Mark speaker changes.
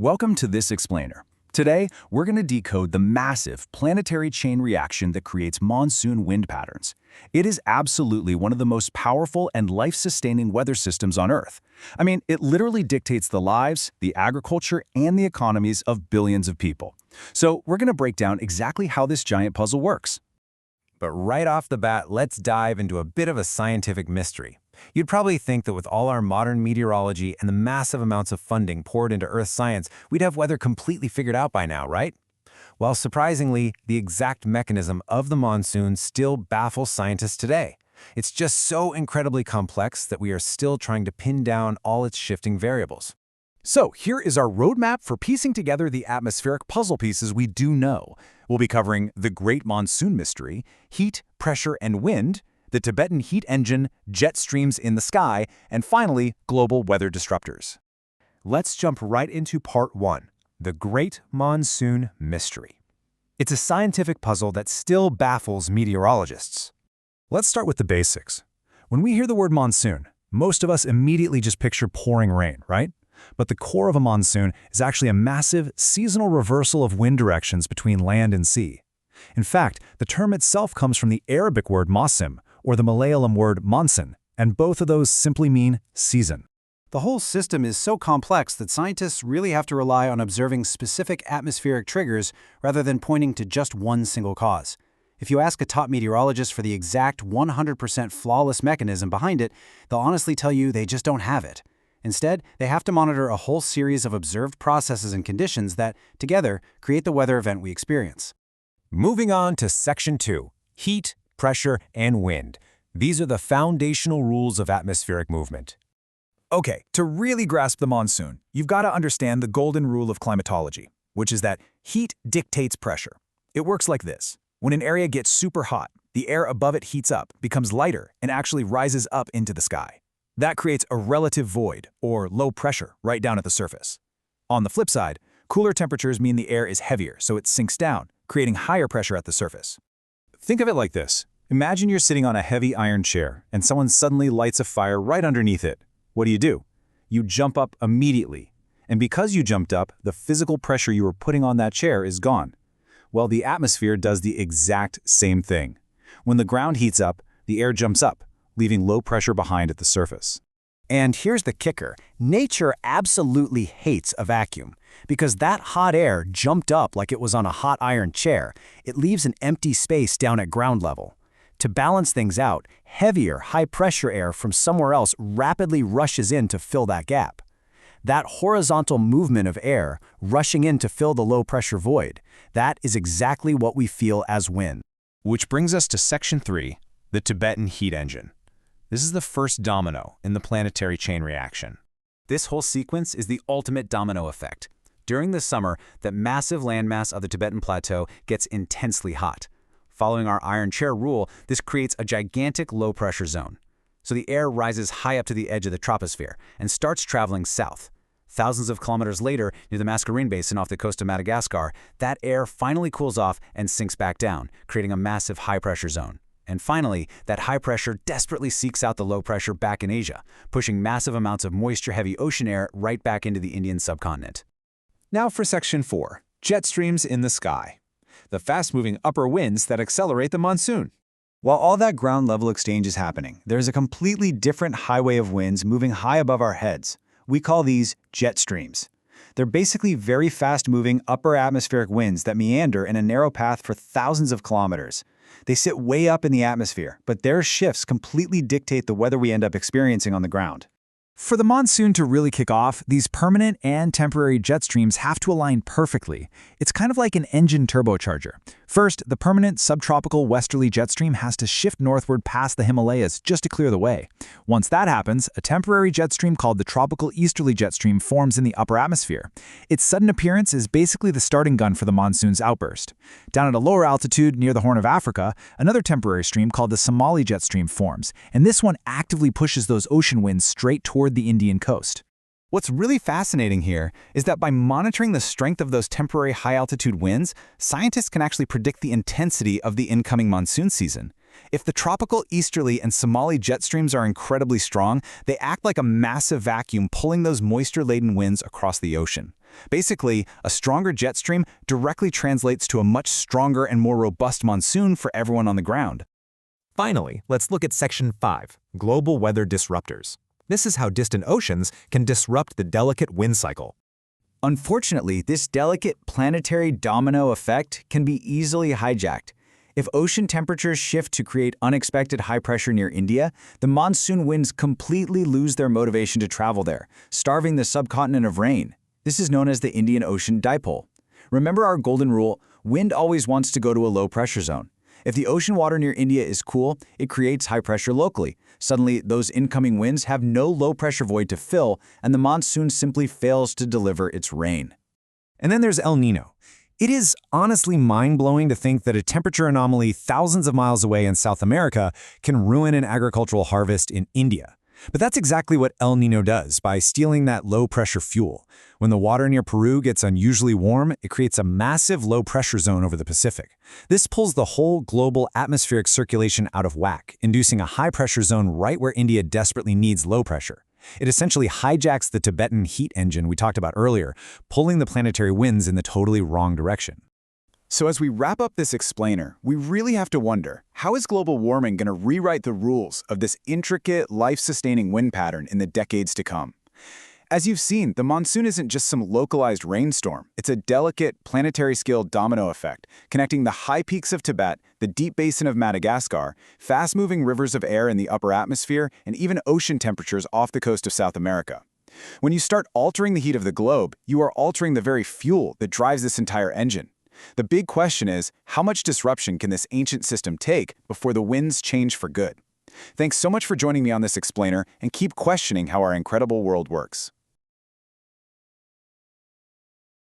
Speaker 1: Welcome to this explainer. Today, we're going to decode the massive planetary chain reaction that creates monsoon wind patterns. It is absolutely one of the most powerful and life-sustaining weather systems on Earth. I mean, it literally dictates the lives, the agriculture, and the economies of billions of people. So we're going to break down exactly how this giant puzzle works.
Speaker 2: But right off the bat, let's dive into a bit of a scientific mystery. You'd probably think that with all our modern meteorology and the massive amounts of funding poured into Earth science, we'd have weather completely figured out by now, right? Well, surprisingly, the exact mechanism of the monsoon still baffles scientists today. It's just so incredibly complex that we are still trying to pin down all its shifting variables.
Speaker 1: So here is our roadmap for piecing together the atmospheric puzzle pieces we do know. We'll be covering the Great Monsoon Mystery, heat, pressure, and wind, the Tibetan heat engine, jet streams in the sky, and finally, global weather disruptors.
Speaker 2: Let's jump right into part 1, the Great Monsoon Mystery. It's a scientific puzzle that still baffles meteorologists.
Speaker 3: Let's start with the basics. When we hear the word monsoon, most of us immediately just picture pouring rain, right? But the core of a monsoon is actually a massive seasonal reversal of wind directions between land and sea. In fact, the term itself comes from the Arabic word mosim, or the Malayalam word monsoon, and both of those simply mean season.
Speaker 4: The whole system is so complex that scientists really have to rely on observing specific atmospheric triggers rather than pointing to just one single cause. If you ask a top meteorologist for the exact 100% flawless mechanism behind it, they'll honestly tell you they just don't have it. Instead, they have to monitor a whole series of observed processes and conditions that, together, create the weather event we experience.
Speaker 2: Moving on to Section 2, heat, pressure, and wind. These are the foundational rules of atmospheric movement.
Speaker 3: Okay, to really grasp the monsoon, you've got to understand the golden rule of climatology, which is that heat dictates pressure. It works like this. When an area gets super hot, the air above it heats up, becomes lighter, and actually rises up into the sky. That creates a relative void, or low pressure, right down at the surface. On the flip side, cooler temperatures mean the air is heavier, so it sinks down, creating higher pressure at the surface. Think of it like this. Imagine you're sitting on a heavy iron chair, and someone suddenly lights a fire right underneath it. What do? You jump up immediately. And because you jumped up, the physical pressure you were putting on that chair is gone. Well, the atmosphere does the exact same thing. When the ground heats up, the air jumps up, leaving low pressure behind at the surface.
Speaker 4: And here's the kicker. Nature absolutely hates a vacuum. Because that hot air jumped up like it was on a hot iron chair, it leaves an empty space down at ground level. To balance things out, heavier, high-pressure air from somewhere else rapidly rushes in to fill that gap. That horizontal movement of air rushing in to fill the low-pressure void, that is exactly what we feel as wind.
Speaker 2: Which brings us to Section 3, the Tibetan heat engine. This is the first domino in the planetary chain reaction. This whole sequence is the ultimate domino effect. During the summer, the massive landmass of the Tibetan Plateau gets intensely hot. Following our iron chair rule, this creates a gigantic low-pressure zone. So the air rises high up to the edge of the troposphere and starts traveling south. Thousands of kilometers later, near the Mascarene Basin off the coast of Madagascar, that air finally cools off and sinks back down, creating a massive high-pressure zone. And finally, that high pressure desperately seeks out the low pressure back in Asia, pushing massive amounts of moisture-heavy ocean air right back into the Indian subcontinent.
Speaker 3: Now for Section 4, jet streams in the sky. The fast-moving upper winds that accelerate the monsoon. While all that ground-level exchange is happening, there's a completely different highway of winds moving high above our heads. We call these jet streams. They're basically very fast-moving upper atmospheric winds that meander in a narrow path for thousands of kilometers. They sit way up in the atmosphere, but their shifts completely dictate the weather we end up experiencing on the ground. For the monsoon to really kick off, these permanent and temporary jet streams have to align perfectly. It's kind of like an engine turbocharger. First, the permanent subtropical westerly jet stream has to shift northward past the Himalayas just to clear the way. Once that happens, a temporary jet stream called the tropical easterly jet stream forms in the upper atmosphere. Its sudden appearance is basically the starting gun for the monsoon's outburst. Down at a lower altitude near the Horn of Africa, another temporary stream called the Somali jet stream forms, and this one actively pushes those ocean winds straight toward the Indian coast. What's really fascinating here is that by monitoring the strength of those temporary high-altitude winds, scientists can actually predict the intensity of the incoming monsoon season. If the tropical easterly and Somali jet streams are incredibly strong, they act like a massive vacuum pulling those moisture-laden winds across the ocean. Basically, a stronger jet stream directly translates to a much stronger and more robust monsoon for everyone on the ground.
Speaker 5: Finally, let's look at Section 5, Global Weather Disruptors. This is how distant oceans can disrupt the delicate wind cycle.
Speaker 3: Unfortunately, this delicate planetary domino effect can be easily hijacked. If ocean temperatures shift to create unexpected high pressure near India, the monsoon winds completely lose their motivation to travel there, starving the subcontinent of rain. This is known as the Indian Ocean Dipole. Remember our golden rule, wind always wants to go to a low pressure zone. If the ocean water near India is cool, it creates high pressure locally. Suddenly, those incoming winds have no low pressure void to fill, and the monsoon simply fails to deliver its rain.
Speaker 5: And then there's El Nino. It is honestly mind-blowing to think that a temperature anomaly thousands of miles away in South America can ruin an agricultural harvest in India. But that's exactly what El Nino does by stealing that low-pressure fuel. When the water near Peru gets unusually warm, it creates a massive low-pressure zone over the Pacific. This pulls the whole global atmospheric circulation out of whack, inducing a high-pressure zone right where India desperately needs low pressure. It essentially hijacks the Tibetan heat engine we talked about earlier, pulling the planetary winds in the totally wrong direction.
Speaker 3: So as we wrap up this explainer, we really have to wonder, how is global warming going to rewrite the rules of this intricate, life-sustaining wind pattern in the decades to come? As you've seen, the monsoon isn't just some localized rainstorm. It's a delicate, planetary-scale domino effect, connecting the high peaks of Tibet, the deep basin of Madagascar, fast-moving rivers of air in the upper atmosphere, and even ocean temperatures off the coast of South America. When you start altering the heat of the globe, you are altering the very fuel that drives this entire engine. The big question is, how much disruption can this ancient system take before the winds change for good? Thanks so much for joining me on this explainer, and keep questioning how our incredible world works.